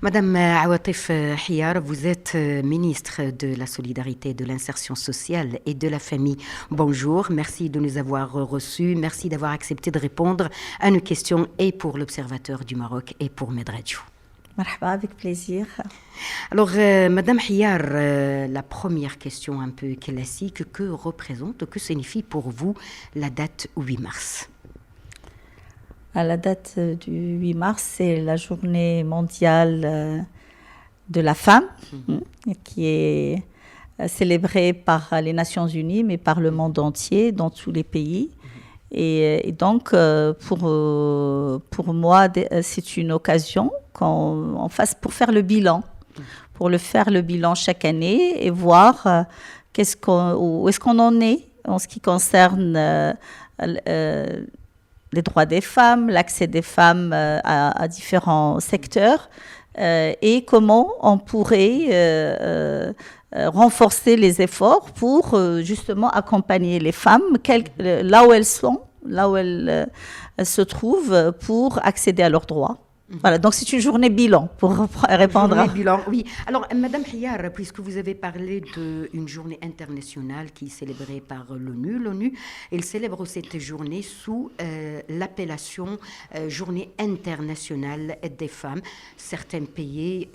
Madame Awatif Hiyar, vous êtes ministre de la Solidarité, de l'Insertion sociale et de la Famille. Bonjour, merci de nous avoir reçus, merci d'avoir accepté de répondre à nos questions et pour l'Observateur du Maroc et pour Medradio. Marhaba, avec plaisir. Alors, Madame Hiyar, la première question un peu classique, que représente, que signifie pour vous la date 8 mars ? À la date du 8 mars, c'est la journée mondiale de la femme, qui est célébrée par les Nations Unies, mais par le monde entier, dans tous les pays. Et donc, pour moi, c'est une occasion qu'on fasse pour faire le bilan, faire le bilan chaque année et voir où est-ce qu'on en est en ce qui concerne les droits des femmes, l'accès des femmes à différents secteurs et comment on pourrait renforcer les efforts pour justement accompagner les femmes là où elles sont, là où elles se trouvent pour accéder à leurs droits. Voilà, donc c'est une journée bilan pour répondre à... bilan, oui. Alors, Madame Hiyar, puisque vous avez parlé d'une journée internationale qui est célébrée par l'ONU, elle célèbre cette journée sous l'appellation Journée internationale des femmes. Certains pays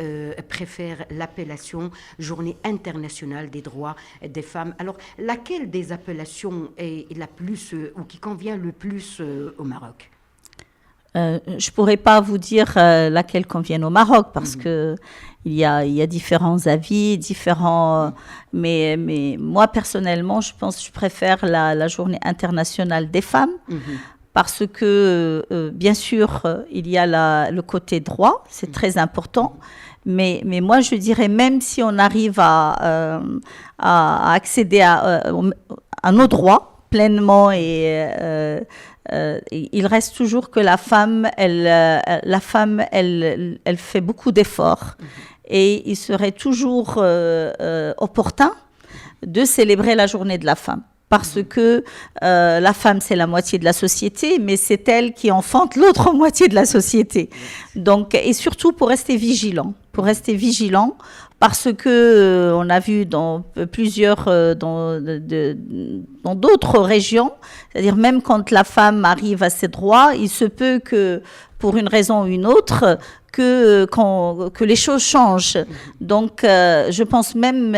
préfèrent l'appellation Journée internationale des droits des femmes. Alors, laquelle des appellations est la plus, ou qui convient le plus au Maroc ? Je ne pourrais pas vous dire laquelle convient au Maroc parce que il y a différents avis, mais moi personnellement, je préfère la Journée internationale des femmes parce que bien sûr il y a le côté droit, c'est très important. Mais moi, je dirais, même si on arrive à accéder à nos droits pleinement il reste toujours que la femme, elle fait beaucoup d'efforts. Et il serait toujours opportun de célébrer la journée de la femme. Parce que la femme, c'est la moitié de la société, mais c'est elle qui enfante l'autre moitié de la société. Donc, et surtout pour rester vigilant. Parce que on a vu dans plusieurs, dans d'autres régions, c'est-à-dire même quand la femme arrive à ses droits, il se peut que, pour une raison ou une autre, que les choses changent. Donc, je pense même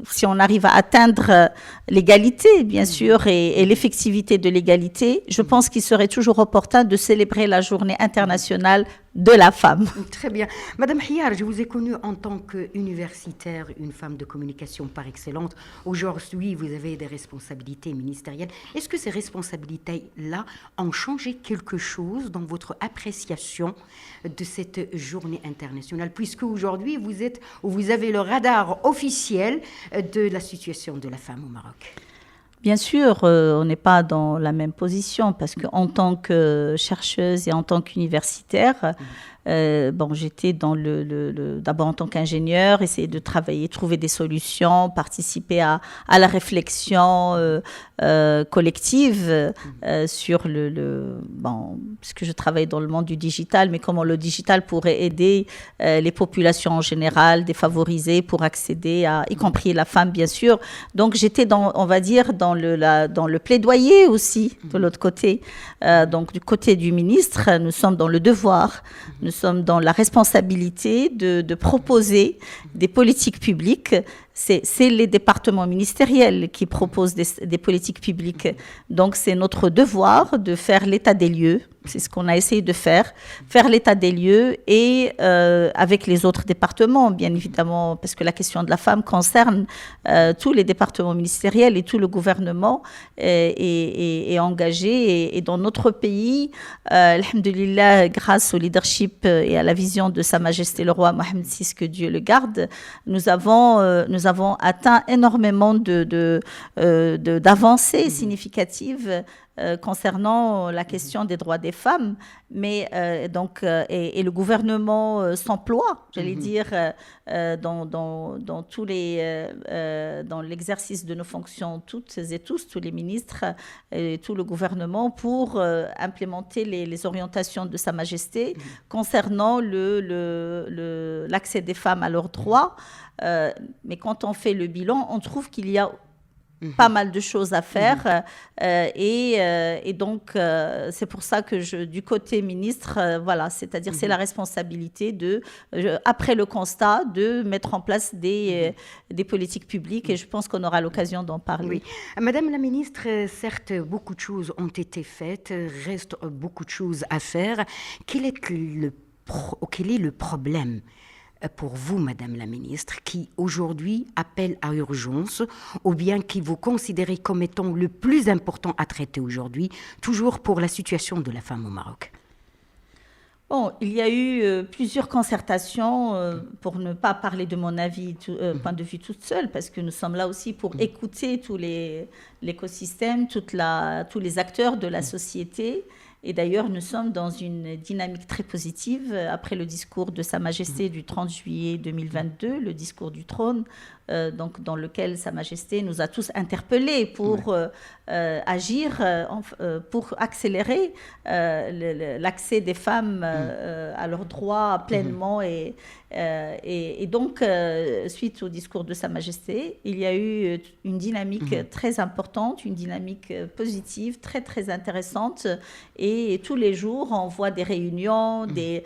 si on arrive à atteindre l'égalité, bien sûr, et l'effectivité de l'égalité, je pense qu'il serait toujours opportun de célébrer la journée internationale de la femme. Très bien. Madame Hiyar, je vous ai connue en tant qu'universitaire, une femme de communication par excellence. Aujourd'hui, vous avez des responsabilités ministérielles. Est-ce que ces responsabilités-là ont changé quelque chose dans votre appréciation de cette journée internationale, puisque aujourd'hui, vous avez le radar officiel de la situation de la femme au Maroc? Bien sûr, on n'est pas dans la même position parce qu'en tant que chercheuse et en tant qu'universitaire, j'étais d'abord en tant qu'ingénieure, essayer de travailler, trouver des solutions, participer à la réflexion collective sur parce que je travaille dans le monde du digital, mais comment le digital pourrait aider les populations en général, défavorisées, pour accéder y compris la femme, bien sûr. Donc j'étais dans le plaidoyer aussi, de l'autre côté. Donc du côté du ministre, nous sommes dans le devoir, nous sommes dans la responsabilité de proposer des politiques publiques. C'est les départements ministériels qui proposent des politiques publiques. Donc, c'est notre devoir de faire l'état des lieux. C'est ce qu'on a essayé de faire l'état des lieux et avec les autres départements, bien évidemment, parce que la question de la femme concerne tous les départements ministériels et tout le gouvernement est engagé. Et dans notre pays, alhamdoulilah, grâce au leadership et à la vision de Sa Majesté le Roi Mohammed VI, que Dieu le garde, nous avons atteint énormément d'avancées significatives concernant la question des droits des femmes, mais et le gouvernement s'emploie, j'allais dire, dans tous dans l'exercice de nos fonctions, toutes et tous, tous les ministres et tout le gouvernement pour implémenter les orientations de Sa Majesté concernant l'accès des femmes à leurs droits. Mais quand on fait le bilan, on trouve qu'il y a pas mal de choses à faire et donc c'est pour ça que du côté ministre, voilà, c'est-à-dire c'est la responsabilité après le constat de mettre en place des politiques publiques et je pense qu'on aura l'occasion d'en parler. Oui. Madame la ministre, certes beaucoup de choses ont été faites, reste beaucoup de choses à faire. Quel est le problème pour vous, Madame la ministre, qui aujourd'hui appelle à urgence, ou bien qui vous considérez comme étant le plus important à traiter aujourd'hui, toujours pour la situation de la femme au Maroc? Bon, il y a eu plusieurs concertations, pour ne pas parler de mon avis, point de vue toute seule, parce que nous sommes là aussi pour écouter tous l'écosystème, tous les acteurs de la société. Et d'ailleurs, nous sommes dans une dynamique très positive après le discours de Sa Majesté du 30 juillet 2022, le discours du trône, donc dans lequel Sa Majesté nous a tous interpellés pour agir, pour accélérer l'accès des femmes à leurs droits pleinement. Et donc, suite au discours de Sa Majesté, il y a eu une dynamique très importante, une dynamique positive, très, très intéressante. Et tous les jours, on voit des réunions, des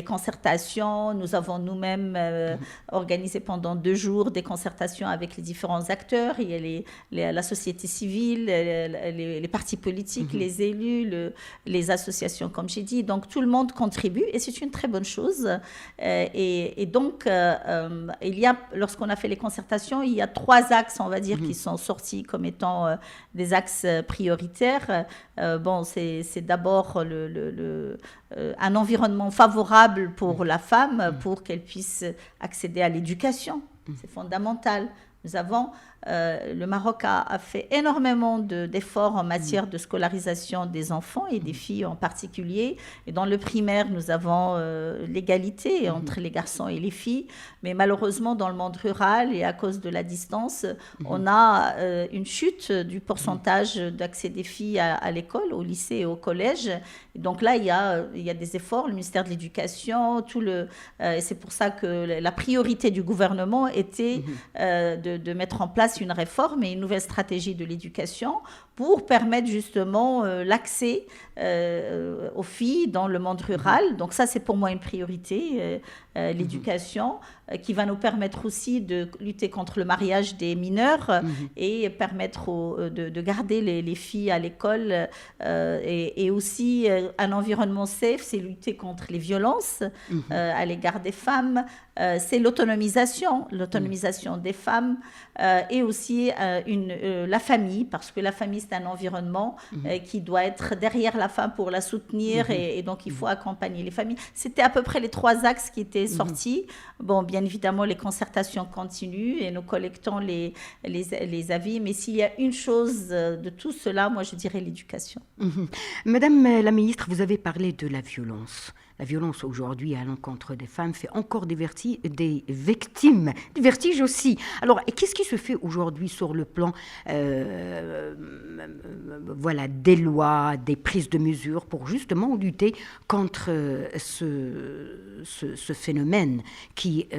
concertations. Nous avons nous-mêmes organisé pendant 2 jours des concertations avec les différents acteurs. Il y a la société civile, les partis politiques, les élus, les associations, comme j'ai dit. Donc, tout le monde contribue et c'est une très bonne chose. Et donc, lorsqu'on a fait les concertations, il y a 3 axes, on va dire, qui sont sortis comme étant des axes prioritaires. C'est d'abord un environnement favorable pour la femme, pour qu'elle puisse accéder à l'éducation. C'est fondamental. Le Maroc a fait énormément d'efforts en matière de scolarisation des enfants et des filles en particulier. Et dans le primaire, nous avons l'égalité entre les garçons et les filles. Mais malheureusement, dans le monde rural et à cause de la distance, on a une chute du pourcentage d'accès des filles à l'école, au lycée et au collège. Et donc là, il y a des efforts, le ministère de l'Éducation, c'est pour ça que la priorité du gouvernement était de mettre en place une réforme et une nouvelle stratégie de l'éducation pour permettre justement l'accès aux filles dans le monde rural. Donc ça, c'est pour moi une priorité, l'éducation, qui va nous permettre aussi de lutter contre le mariage des mineurs et permettre de garder les filles à l'école et aussi un environnement safe, c'est lutter contre les violences à l'égard des femmes, c'est l'autonomisation des femmes et aussi la famille, parce que la famille, c'est un environnement qui doit être derrière la femme pour la soutenir et donc il faut accompagner les familles. C'était à peu près les 3 axes qui étaient sortis. Bon, bien évidemment, les concertations continuent et nous collectons les avis, mais s'il y a une chose de tout cela, moi je dirais l'éducation. Madame la ministre, vous avez parlé de la violence. La violence aujourd'hui à l'encontre des femmes fait encore des victimes, du vertige aussi. Alors, qu'est-ce qui se fait aujourd'hui sur le plan des lois, des prises de mesures pour justement lutter contre ce phénomène qui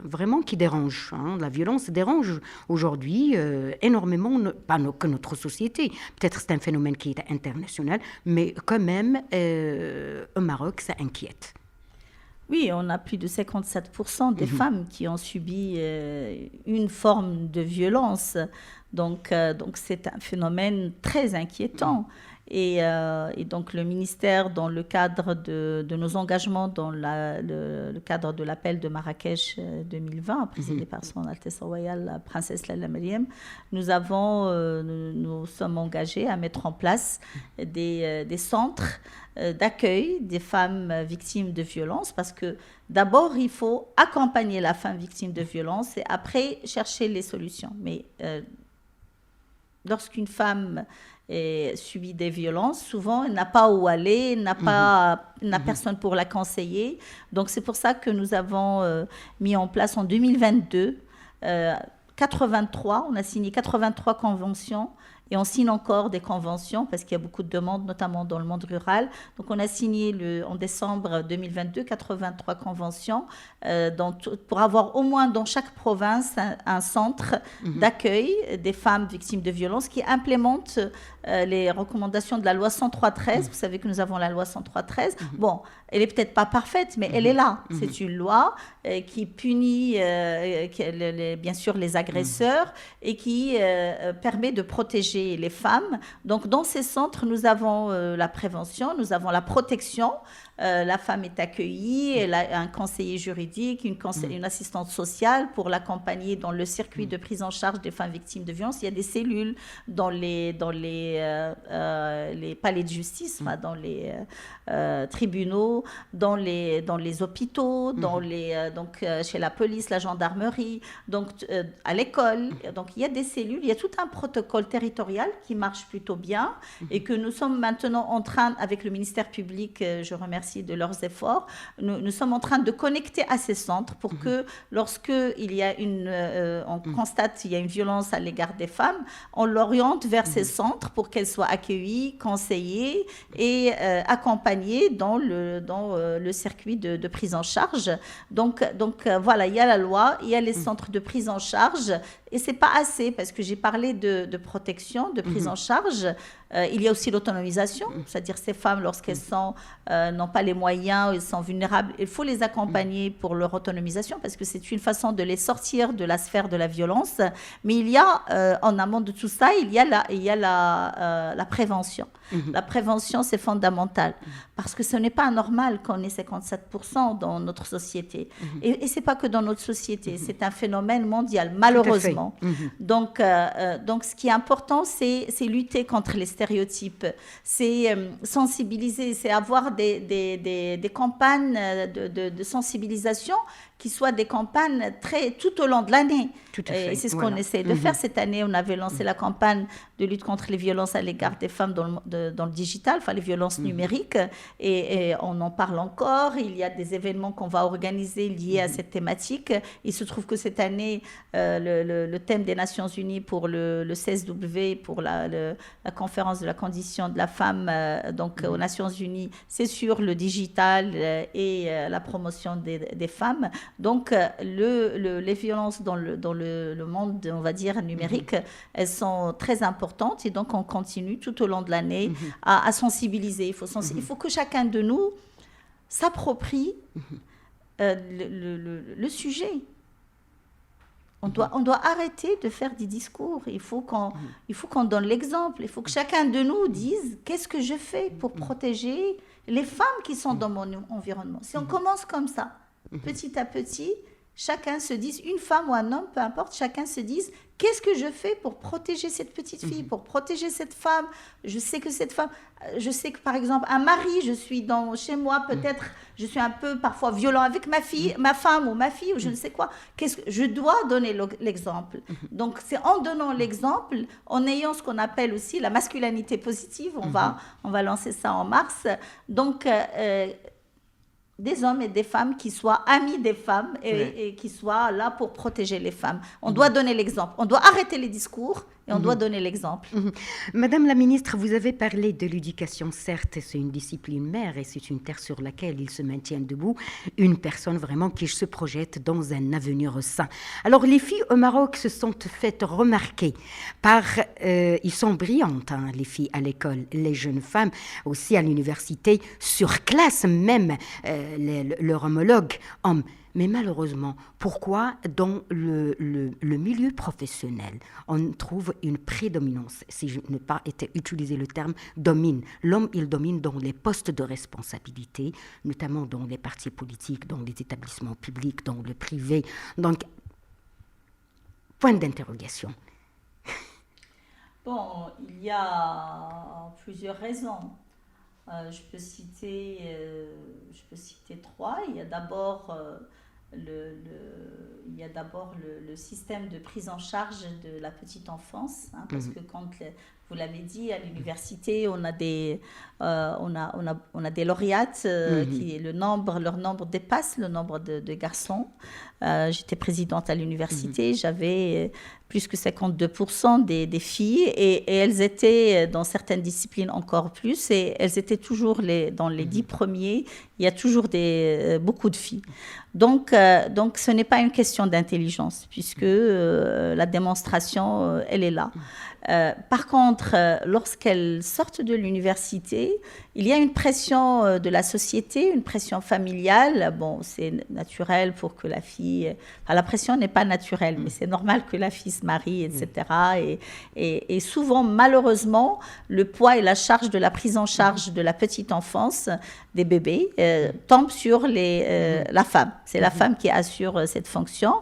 vraiment qui dérange. La violence dérange aujourd'hui énormément, pas que notre société. Peut-être c'est un phénomène qui est international, mais quand même au Maroc, ça inquiète. Oui, on a plus de 57% des femmes qui ont subi une forme de violence. Donc c'est un phénomène très inquiétant. Et donc le ministère, dans le cadre de nos engagements, dans le cadre de l'appel de Marrakech 2020, présidé par Son Altesse Royale, la princesse Lalla Meriem, nous sommes engagés à mettre en place des centres d'accueil des femmes victimes de violences, parce que d'abord, il faut accompagner la femme victime de violences et après chercher les solutions. Mais lorsqu'une femme subit des violences, souvent elle n'a pas où aller, n'a personne pour la conseiller. Donc c'est pour ça que nous avons mis en place en 2022 on a signé 83 conventions et on signe encore des conventions parce qu'il y a beaucoup de demandes, notamment dans le monde rural. Donc on a signé en décembre 2022 83 conventions pour avoir au moins dans chaque province un centre d'accueil des femmes victimes de violences qui implémente les recommandations de la loi 103-13. Vous savez que nous avons la loi 103-13. Bon, elle n'est peut-être pas parfaite, mais elle est là. C'est une loi qui punit bien sûr les agresseurs et qui permet de protéger les femmes. Donc dans ces centres, nous avons la prévention, nous avons la protection. La femme est accueillie, elle a un conseiller juridique, une assistante sociale pour l'accompagner dans le circuit de prise en charge des femmes victimes de violences. Il y a des cellules dans les palais de justice, dans les tribunaux, dans les hôpitaux, chez la police, la gendarmerie, à l'école. Donc il y a des cellules, il y a tout un protocole territorial qui marche plutôt bien et que nous sommes maintenant en train, avec le ministère public, je remercie de leurs efforts, nous sommes en train de connecter à ces centres pour que lorsque on constate qu'il y a une violence à l'égard des femmes, on l'oriente vers ces centres pour qu'elles soient accueillies, conseillées et accompagnées dans le circuit de prise en charge. Donc voilà, il y a la loi, il y a les centres de prise en charge et c'est pas assez parce que j'ai parlé de protection, de prise en charge. Il y a aussi l'autonomisation, c'est-à-dire ces femmes, lorsqu'elles n'ont pas les moyens, elles sont vulnérables, il faut les accompagner pour leur autonomisation parce que c'est une façon de les sortir de la sphère de la violence. Mais il y a, en amont de tout ça, il y a la prévention. La prévention, c'est fondamental parce que ce n'est pas anormal qu'on ait 57% dans notre société. Et ce n'est pas que dans notre société, c'est un phénomène mondial, malheureusement. Donc, ce qui est important, c'est lutter contre les stéréotypes, c'est sensibiliser, c'est avoir des campagnes de sensibilisation qui soient des campagnes tout au long de l'année. Et c'est ce qu'on essaie de faire cette année. On avait lancé la campagne de lutte contre les violences à l'égard des femmes dans le digital, enfin les violences numériques, et on en parle encore. Il y a des événements qu'on va organiser liés à cette thématique. Il se trouve que cette année, le thème des Nations Unies pour le 16W, pour la conférence de la condition de la femme, aux Nations Unies, c'est sur le digital et la promotion des femmes. Donc, les violences dans le monde, on va dire, numérique, elles sont très importantes et donc on continue tout au long de l'année à sensibiliser. Il faut que chacun de nous s'approprie le sujet. On doit arrêter de faire des discours. Il faut qu'on donne l'exemple. Il faut que chacun de nous dise qu'est-ce que je fais pour protéger les femmes qui sont dans mon environnement. Si on commence comme ça, petit à petit, chacun se dise, une femme ou un homme, peu importe, chacun se dise, qu'est-ce que je fais pour protéger cette petite fille, pour protéger cette femme? Je sais que par exemple, un mari, chez moi, peut-être, je suis un peu parfois violent avec ma femme ou ma fille, ou je ne sais quoi. Je dois donner l'exemple. Donc, c'est en donnant l'exemple, en ayant ce qu'on appelle aussi la masculinité positive, on va lancer ça en mars. Donc, des hommes et des femmes qui soient amis des femmes et qui soient là pour protéger les femmes. On doit donner l'exemple. On doit arrêter les discours et on doit donner l'exemple. Madame la ministre, vous avez parlé de l'éducation. Certes, c'est une discipline mère et c'est une terre sur laquelle il se maintient debout. Une personne vraiment qui se projette dans un avenir sain. Alors, les filles au Maroc se sont faites remarquer ils sont brillantes, les filles à l'école, les jeunes femmes aussi à l'université, surclassent même leur homologue homme. Mais malheureusement, pourquoi dans le milieu professionnel, on trouve une prédominance, si je n'ai pas utilisé le terme, domine. L'homme, il domine dans les postes de responsabilité, notamment dans les partis politiques, dans les établissements publics, dans le privé. Donc, point d'interrogation. Bon, il y a plusieurs raisons. Je peux citer trois. Il y a d'abord il y a d'abord le système de prise en charge de la petite enfance, hein, parce que quand vous l'avez dit, à l'université, on a des lauréates leur nombre dépasse le nombre de garçons. J'étais présidente à l'université, j'avais plus que 52% des filles et elles étaient dans certaines disciplines encore plus et elles étaient toujours dans les 10 premiers. Il y a toujours beaucoup de filles. Donc, ce n'est pas une question d'intelligence puisque la démonstration, elle est là. Par contre, lorsqu'elles sortent de l'université, il y a une pression de la société, une pression familiale. Bon, c'est naturel pour que la fille... Enfin, la pression n'est pas naturelle, mais c'est normal que la fille se marie, etc. Et souvent, malheureusement, le poids et la charge de la prise en charge de la petite enfance, des bébés, tombe sur la femme. C'est la femme qui assure cette fonction.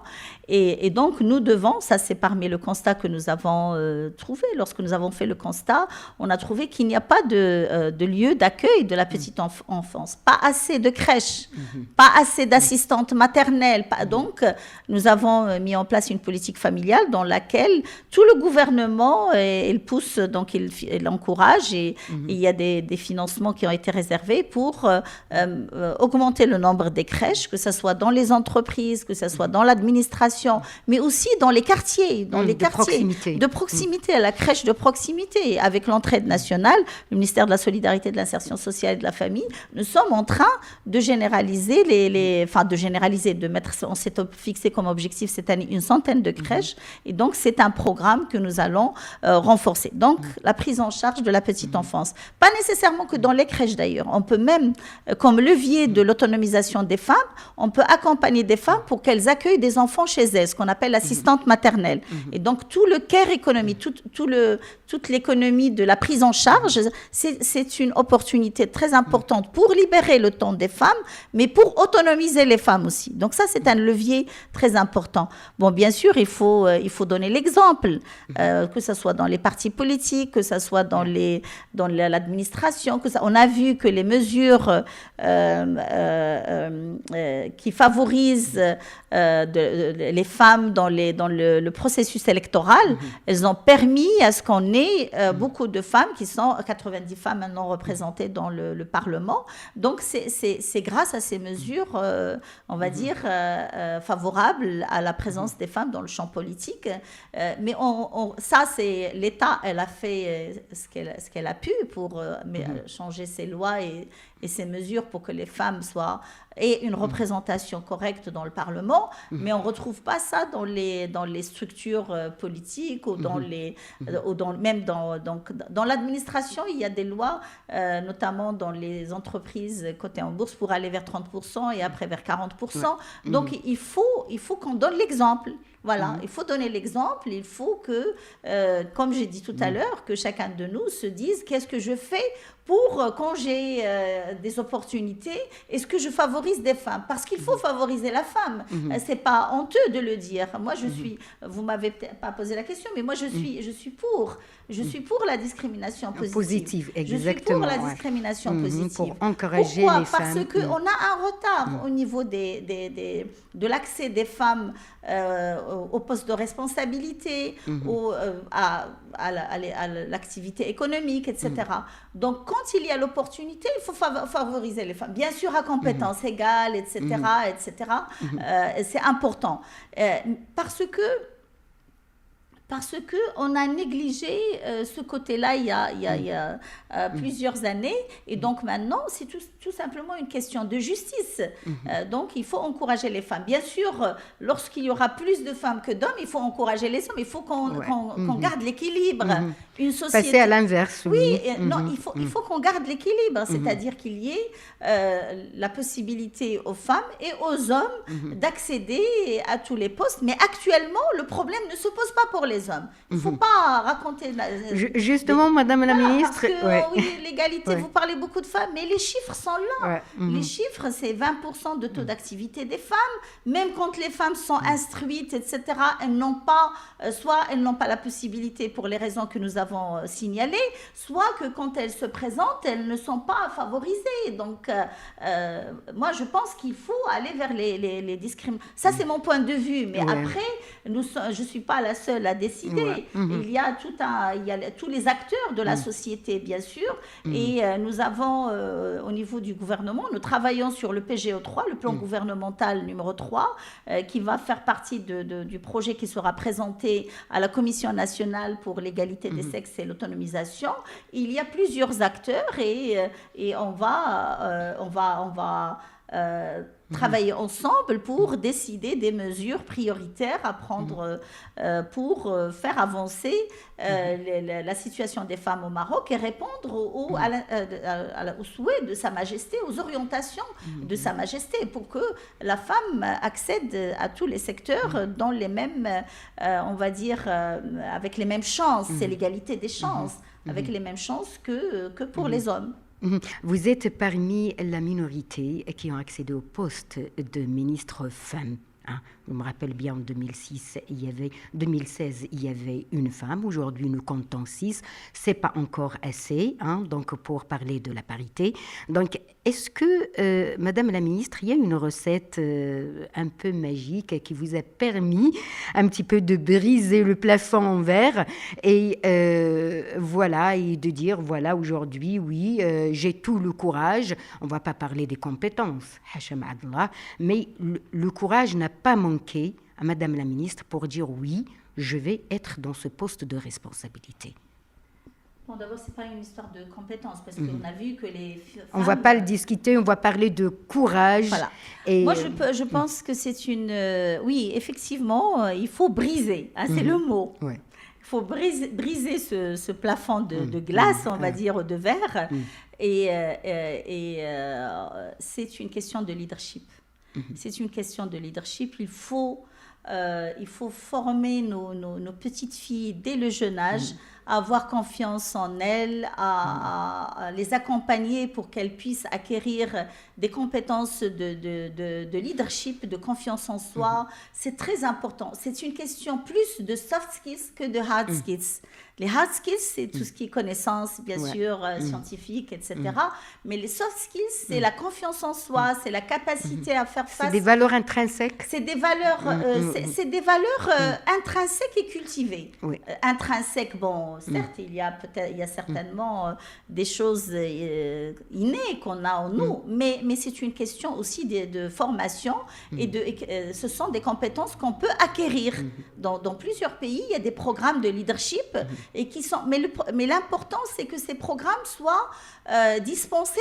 Et donc, nous devons, ça c'est parmi le constat que nous avons trouvé, lorsque nous avons fait le constat, on a trouvé qu'il n'y a pas de lieu d'accueil de la petite enfance, pas assez de crèches, pas assez d'assistantes maternelles. Donc, nous avons mis en place une politique familiale dans laquelle tout le gouvernement, il pousse, donc il encourage, et il y a des financements qui ont été réservés pour augmenter le nombre des crèches, que ce soit dans les entreprises, que ce soit dans l'administration, mais aussi dans les quartiers, de proximité, à la crèche de proximité. Avec l'entraide nationale, le ministère de la Solidarité, de l'Insertion sociale et de la Famille, nous sommes en train de généraliser on s'est fixé comme objectif cette année une centaine de crèches, et donc c'est un programme que nous allons renforcer. Donc la prise en charge de la petite enfance, pas nécessairement que dans les crèches d'ailleurs, on peut même, comme levier de l'autonomisation des femmes, on peut accompagner des femmes pour qu'elles accueillent des enfants chez elles, ce qu'on appelle l'assistante maternelle. Et donc, tout le care économie, toute l'économie de la prise en charge, c'est une opportunité très importante pour libérer le temps des femmes, mais pour autonomiser les femmes aussi. Donc ça, c'est un levier très important. Bon, bien sûr, il faut donner l'exemple, que ce soit dans les partis politiques, que ce soit dans l'administration. On a vu que les mesures qui favorisent les femmes dans le processus électoral, elles ont permis à ce qu'on ait beaucoup de femmes, qui sont 90 femmes maintenant représentées dans le Parlement. Donc c'est grâce à ces mesures, on va dire, favorables à la présence des femmes dans le champ politique. Mais ça, c'est l'État, elle a fait ce qu'elle a pu pour changer ses lois et ces mesures pour que les femmes aient une représentation correcte dans le Parlement, mais on ne retrouve pas ça dans les structures politiques ou même dans l'administration. Il y a des lois, notamment dans les entreprises cotées en bourse, pour aller vers 30% et après vers 40%. Donc il faut qu'on donne l'exemple. Voilà, il faut donner l'exemple, il faut que, comme j'ai dit tout à l'heure, que chacun de nous se dise qu'est-ce que je fais pour, quand j'ai des opportunités, est-ce que je favorise des femmes? Parce qu'il faut favoriser la femme. C'est pas honteux de le dire. Moi, vous m'avez peut-être pas posé la question, mais moi, je suis pour la discrimination positive. Exactement. Je suis pour la discrimination positive. Pour encourager les femmes. Parce qu'on a un retard au niveau de l'accès des femmes aux postes de responsabilité, à l'activité économique, etc. Donc, quand il y a l'opportunité, il faut favoriser les femmes. Bien sûr, à compétences égales, etc. C'est important. Parce qu'on a négligé ce côté-là il y a plusieurs années. Et donc maintenant, c'est tout simplement une question de justice. Donc il faut encourager les femmes. Bien sûr, lorsqu'il y aura plus de femmes que d'hommes, il faut encourager les hommes. Il faut qu'on garde l'équilibre. Une société... Passer à l'inverse. Oui, non, il faut qu'on garde l'équilibre. C'est-à-dire qu'il y ait la possibilité aux femmes et aux hommes d'accéder à tous les postes. Mais actuellement, le problème ne se pose pas pour les hommes. Il ne faut pas raconter... Justement, Madame la Ministre... Parce que, oui, l'égalité, vous parlez beaucoup de femmes, mais les chiffres sont là. Les chiffres, c'est 20% de taux d'activité des femmes. Même quand les femmes sont instruites, etc., elles n'ont pas la possibilité, pour les raisons que nous avons avons signalées, soit que quand elles se présentent, elles ne sont pas favorisées. Donc, moi, je pense qu'il faut aller vers les discriminations. Ça, c'est mon point de vue. Mais après, je ne suis pas la seule à décider. Il y a tous les acteurs de la société, bien sûr. Et nous avons, au niveau du gouvernement, nous travaillons sur le PGO3, le plan gouvernemental numéro 3, qui va faire partie du projet qui sera présenté à la Commission nationale pour l'égalité des sexes et l'autonomisation. Il y a plusieurs acteurs et on va travailler ensemble pour décider des mesures prioritaires à prendre pour faire avancer la situation des femmes au Maroc et répondre au souhait de Sa Majesté, aux orientations de Sa Majesté, pour que la femme accède à tous les secteurs dans les mêmes, on va dire, avec les mêmes chances, c'est l'égalité des chances, avec les mêmes chances que pour les hommes. Vous êtes parmi la minorité qui ont accédé au poste de ministre femme. Je me rappelle bien, en 2016, il y avait une femme. Aujourd'hui, nous comptons 6. Ce n'est pas encore assez donc pour parler de la parité. Donc, est-ce que, Madame la ministre, il y a une recette un peu magique qui vous a permis un petit peu de briser le plafond en verre et voilà, et de dire, voilà, aujourd'hui, oui, j'ai tout le courage. On ne va pas parler des compétences, hacham adlah, mais le courage n'a pas manqué à Madame la ministre pour dire oui, je vais être dans ce poste de responsabilité. Bon, d'abord, ce n'est pas une histoire de compétences, parce qu'on a vu que les femmes... On ne va pas le discuter, on va parler de courage. Voilà. Et moi, je pense que c'est une... oui, effectivement, il faut briser, c'est le mot. Ouais. Il faut briser ce plafond de glace, on va dire, de verre. Et c'est une question de leadership. C'est une question de leadership. Il faut former nos petites filles dès le jeune âge, à avoir confiance en elles, à les accompagner pour qu'elles puissent acquérir des compétences de leadership, de confiance en soi. C'est très important. C'est une question plus de soft skills que de hard skills. Les hard skills, c'est tout ce qui est connaissance, bien sûr, scientifique, etc. Mais les soft skills, c'est la confiance en soi, c'est la capacité à faire face. C'est des valeurs intrinsèques. C'est des valeurs, intrinsèques et cultivées. Intrinsèques, bon, certes, il y a certainement des choses innées qu'on a en nous, mais c'est une question aussi de formation et ce sont des compétences qu'on peut acquérir. Dans plusieurs pays, il y a des programmes de leadership et qui sont, mais l'important, c'est que ces programmes soient dispensés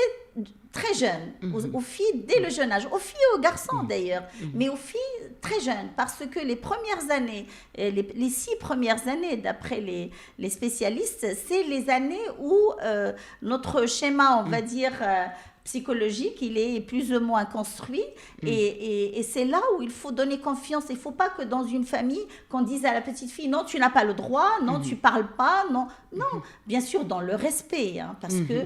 très jeunes, aux filles dès le jeune âge, aux filles et aux garçons d'ailleurs, mais aux filles très jeunes, parce que les premières années, les 6 premières années, d'après les spécialistes, c'est les années où notre schéma, on va dire, psychologique, il est plus ou moins construit et c'est là où il faut donner confiance. Il ne faut pas que dans une famille, qu'on dise à la petite fille, non, tu n'as pas le droit, non, tu ne parles pas, non, bien sûr dans le respect, parce que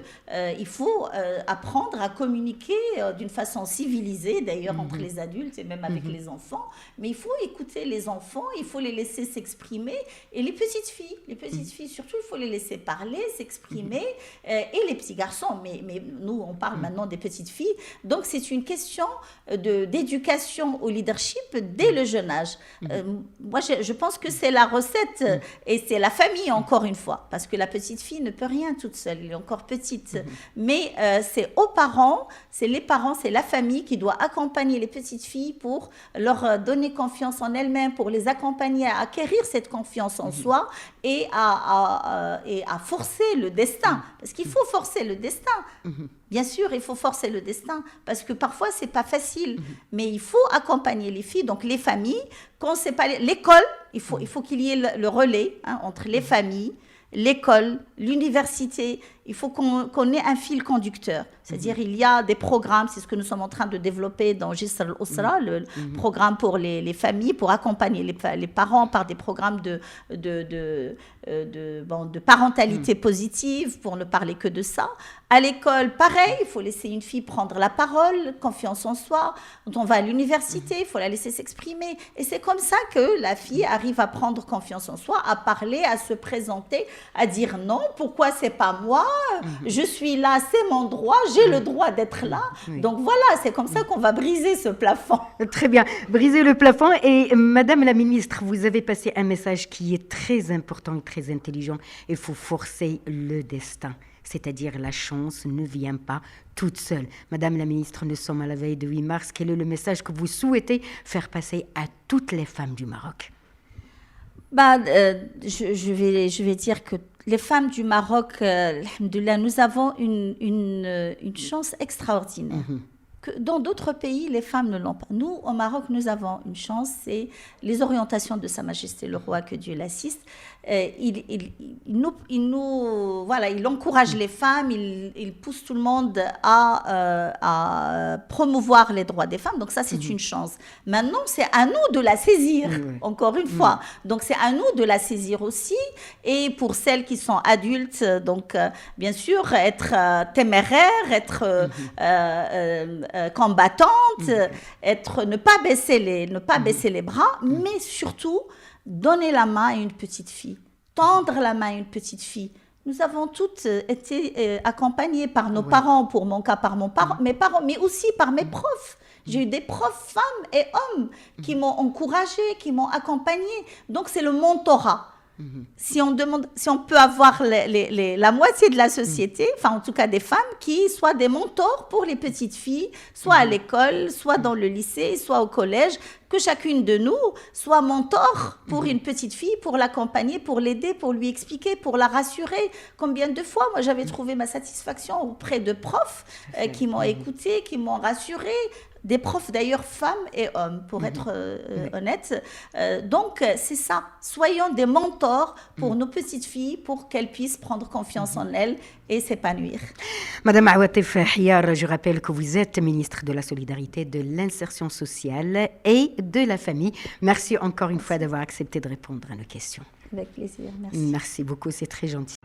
il faut apprendre à communiquer d'une façon civilisée, d'ailleurs entre les adultes et même avec les enfants, mais il faut écouter les enfants, il faut les laisser s'exprimer, et les petites filles surtout, il faut les laisser parler, s'exprimer, et les petits garçons, mais nous on parle maintenant des petites filles, donc c'est une question d'éducation au leadership dès le jeune âge. Moi je pense que c'est la recette et c'est la famille encore une fois, parce que la petite fille ne peut rien toute seule, elle est encore petite, mais c'est aux parents, c'est les parents, c'est la famille qui doit accompagner les petites filles pour leur donner confiance en elles-mêmes, pour les accompagner à acquérir cette confiance en soi et à forcer le destin, parce qu'il faut forcer le destin. Bien sûr, il faut forcer le destin, parce que parfois, c'est pas facile, mais il faut accompagner les filles, donc les familles, quand c'est pas l'école, il faut qu'il y ait le relais entre les familles, l'école, l'université, il faut qu'on ait un fil conducteur. C'est-à-dire, il y a des programmes, c'est ce que nous sommes en train de développer dans Jisr al-Usra, le programme pour les familles, pour accompagner les parents par des programmes de parentalité positive, pour ne parler que de ça. À l'école, pareil, il faut laisser une fille prendre la parole, confiance en soi. Quand on va à l'université, il faut la laisser s'exprimer. Et c'est comme ça que la fille arrive à prendre confiance en soi, à parler, à se présenter, à dire non, pourquoi c'est pas moi, je suis là, c'est mon droit, j'ai le droit d'être là. Donc voilà, c'est comme ça qu'on va briser ce plafond. Très bien, briser le plafond. Et Madame la ministre, vous avez passé un message qui est très important et très intelligent. Il faut forcer le destin. C'est-à-dire la chance ne vient pas toute seule. Madame la ministre, nous sommes à la veille de 8 mars. Quel est le message que vous souhaitez faire passer à toutes les femmes du Maroc? Je vais dire que les femmes du Maroc, alhamdoulilah, nous avons une chance extraordinaire. Que dans d'autres pays, les femmes ne l'ont pas. Nous, au Maroc, nous avons une chance, c'est les orientations de Sa Majesté le Roi, que Dieu l'assiste. Il encourage les femmes, il pousse tout le monde à promouvoir les droits des femmes. Donc ça, c'est une chance. Maintenant, c'est à nous de la saisir, encore une fois. Donc c'est à nous de la saisir aussi. Et pour celles qui sont adultes, donc bien sûr, être téméraire, être combattante, ne pas baisser les bras, mais surtout donner la main à une petite fille, tendre la main à une petite fille. Nous avons toutes été accompagnées par nos parents, pour mon cas par mes parents, mais aussi par mes profs. J'ai eu des profs femmes et hommes qui m'ont encouragée, qui m'ont accompagnée. Donc c'est le mentorat. Si on peut avoir la moitié de la société, enfin en tout cas des femmes qui soient des mentors pour les petites filles, soit à l'école, soit dans le lycée, soit au collège, que chacune de nous soit mentor pour une petite fille, pour l'accompagner, pour l'aider, pour lui expliquer, pour la rassurer. Combien de fois, moi, j'avais trouvé ma satisfaction auprès de profs qui m'ont écouté, qui m'ont rassurée. Des profs d'ailleurs, femmes et hommes, pour être honnête. Donc, c'est ça. Soyons des mentors pour nos petites filles, pour qu'elles puissent prendre confiance en elles et s'épanouir. Madame Awatif Hiyar, je rappelle que vous êtes ministre de la Solidarité, de l'Insertion sociale et de la famille. Merci encore une fois d'avoir accepté de répondre à nos questions. Avec plaisir, merci. Merci beaucoup, c'est très gentil.